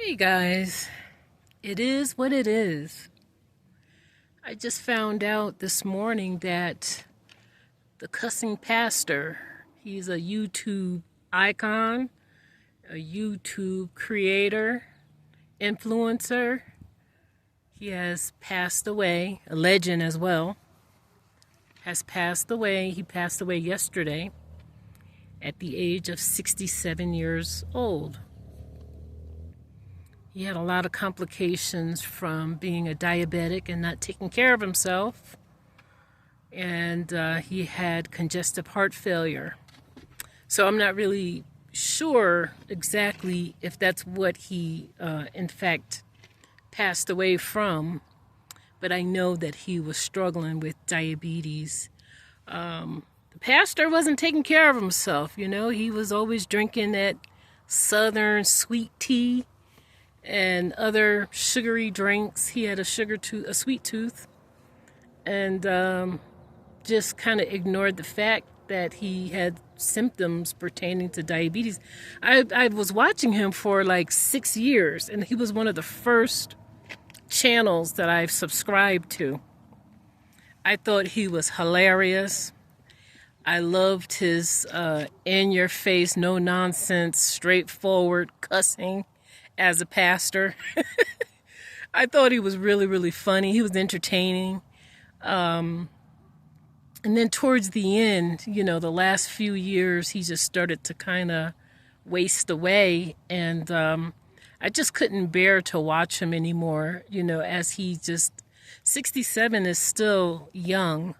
Hey guys, it is what it is. I just found out this morning that the Cussing pastor, he's a YouTube icon, a YouTube creator, influencer. He has passed away, a legend as well, has passed away. He passed away yesterday at the age of 67 years old. He had a lot of complications from being a diabetic and not taking care of himself. And he had congestive heart failure. So I'm not really sure exactly if that's what he, in fact, passed away from. But I know that he was struggling with diabetes. The pastor wasn't taking care of himself, you know. He was always drinking that southern sweet tea and other sugary drinks. He had a sweet tooth, and just kind of ignored the fact that he had symptoms pertaining to diabetes. I was watching him for like 6 years, and he was one of the first channels that I've subscribed to. I thought he was hilarious. I loved his in-your-face, no-nonsense, straightforward cussing as a pastor. I thought he was really, really funny. He was entertaining. And then towards the end, you know, the last few years, he just started to kind of waste away. And I just couldn't bear to watch him anymore, you know, as 67 is still young.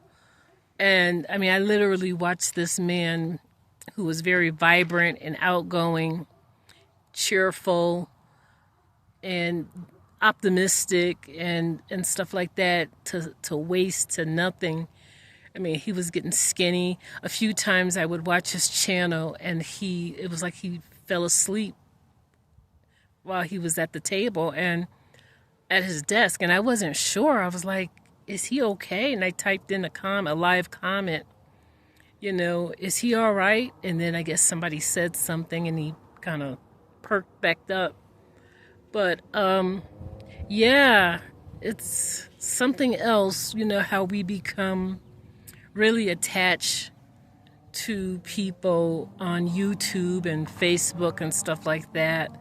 And I mean, I literally watched this man who was very vibrant and outgoing, cheerful, and optimistic and stuff like that to waste to nothing. I mean, he was getting skinny. A few times I would watch his channel and it was like he fell asleep while he was at the table and at his desk. And I wasn't sure. I was like, is he okay? And I typed in a live comment, you know, is he all right? And then I guess somebody said something and he kind of perked back up. But, yeah, it's something else, you know, how we become really attached to people on YouTube and Facebook and stuff like that.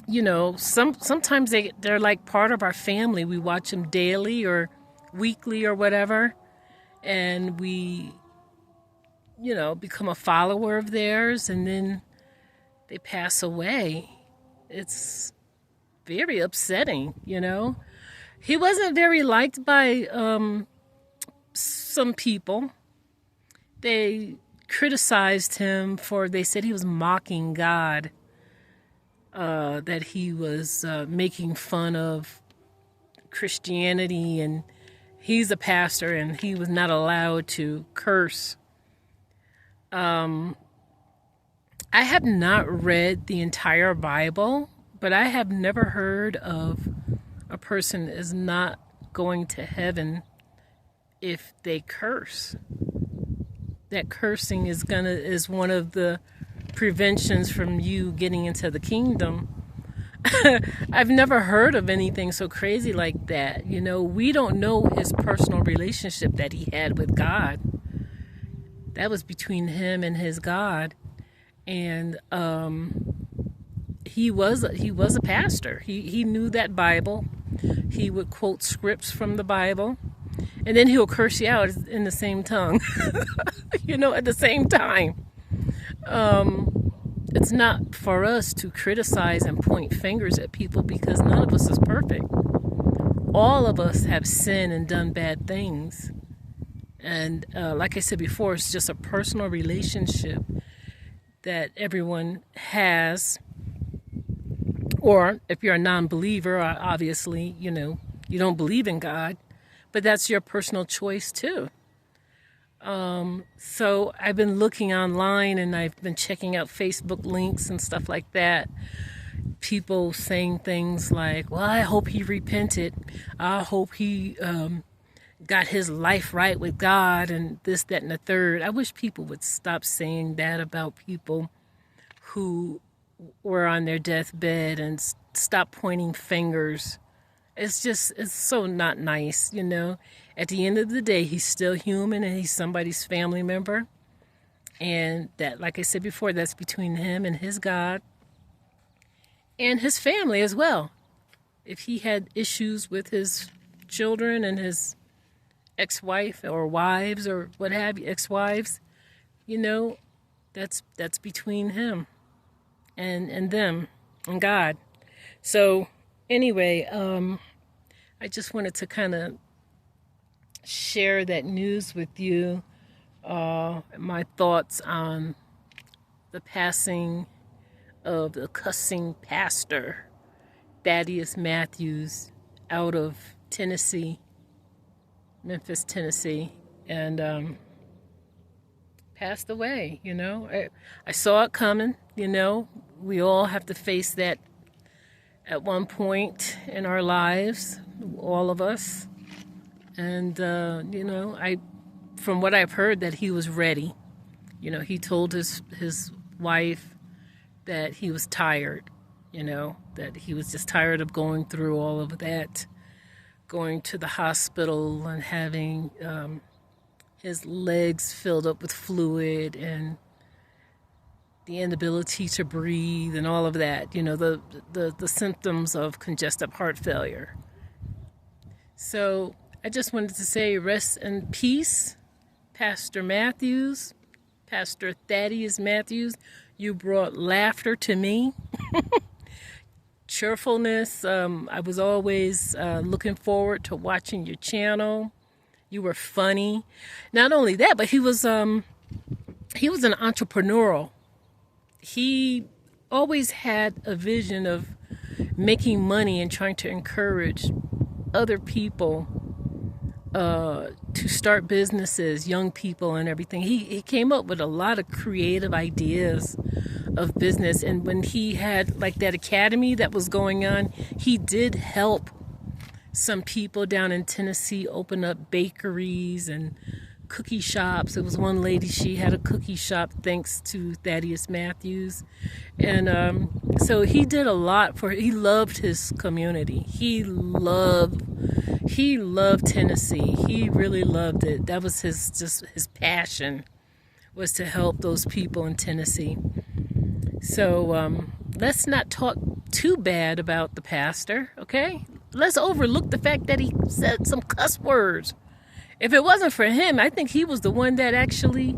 You know, sometimes they're like part of our family. We watch them daily or weekly or whatever, and we, you know, become a follower of theirs, and then they pass away. It's very upsetting, you know. He wasn't very liked by some people. They criticized him they said he was mocking God, that he was making fun of Christianity, and he's a pastor and he was not allowed to curse. I have not read the entire Bible, but I have never heard of a person is not going to heaven if they curse. That cursing is one of the preventions from you getting into the kingdom. I've never heard of anything so crazy like that. You know, we don't know his personal relationship that he had with God. That was between him and his God. And he was a pastor. He knew that Bible. He would quote scripts from the Bible, and then he'll curse you out in the same tongue. You know, at the same time. It's not for us to criticize and point fingers at people because none of us is perfect. All of us have sinned and done bad things. And like I said before, it's just a personal relationship that everyone has. Or if you're a non-believer, obviously, you know, you don't believe in God, but that's your personal choice too. So I've been looking online and I've been checking out Facebook links and stuff like that. People saying things like, well, I hope he repented. I hope he got his life right with God and this, that, and the third. I wish people would stop saying that about people who were on their deathbed and stop pointing fingers. It's so not nice, you know. At the end of the day, he's still human and he's somebody's family member. And that, like I said before, that's between him and his God and his family as well. If he had issues with his children and his ex-wife or wives or what have you, ex-wives, you know, that's between him and them and God. So anyway, I just wanted to kind of share that news with you, my thoughts on the passing of the Cussing pastor, Thaddeus Matthews, out of Tennessee, Memphis, Tennessee, and passed away, you know. I saw it coming, you know. We all have to face that at one point in our lives, all of us. And, you know, from what I've heard, that he was ready. You know, he told his wife that he was tired, you know, that he was just tired of going through all of that, going to the hospital and having his legs filled up with fluid and the inability to breathe and all of that, you know, the symptoms of congestive heart failure. So I just wanted to say rest in peace, Pastor Matthews, Pastor Thaddeus Matthews. You brought laughter to me, cheerfulness. I was always looking forward to watching your channel. You were funny. Not only that, but he was an entrepreneurial. He always had a vision of making money and trying to encourage other people to start businesses, young people and everything. He came up with a lot of creative ideas of business. And when he had like that academy that was going on, he did help some people down in Tennessee open up bakeries and cookie shops. It was one lady, she had a cookie shop thanks to Thaddeus Matthews. And so he did a lot he loved his community. He loved Tennessee. He really loved it. That was his passion, was to help those people in Tennessee. So let's not talk too bad about the pastor, okay? Let's overlook the fact that he said some cuss words. If it wasn't for him, I think he was the one that actually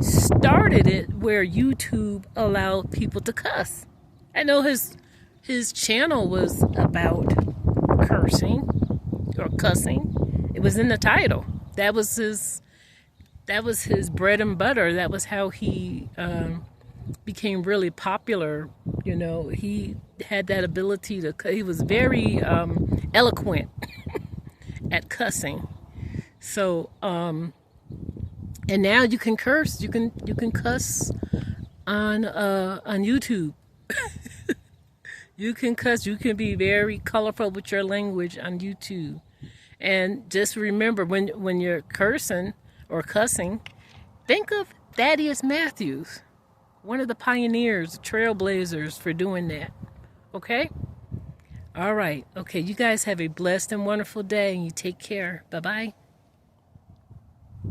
started it where YouTube allowed people to cuss. I know his channel was about cursing or cussing. It was in the title. That was his bread and butter. That was how he became really popular. You know, he had that ability he was very eloquent at cussing. So, and now you can curse. You can cuss on YouTube. You can cuss. You can be very colorful with your language on YouTube. And just remember, when you're cursing or cussing, think of Thaddeus Matthews, one of the pioneers, trailblazers for doing that. Okay? All right. Okay, you guys have a blessed and wonderful day, and you take care. Bye-bye.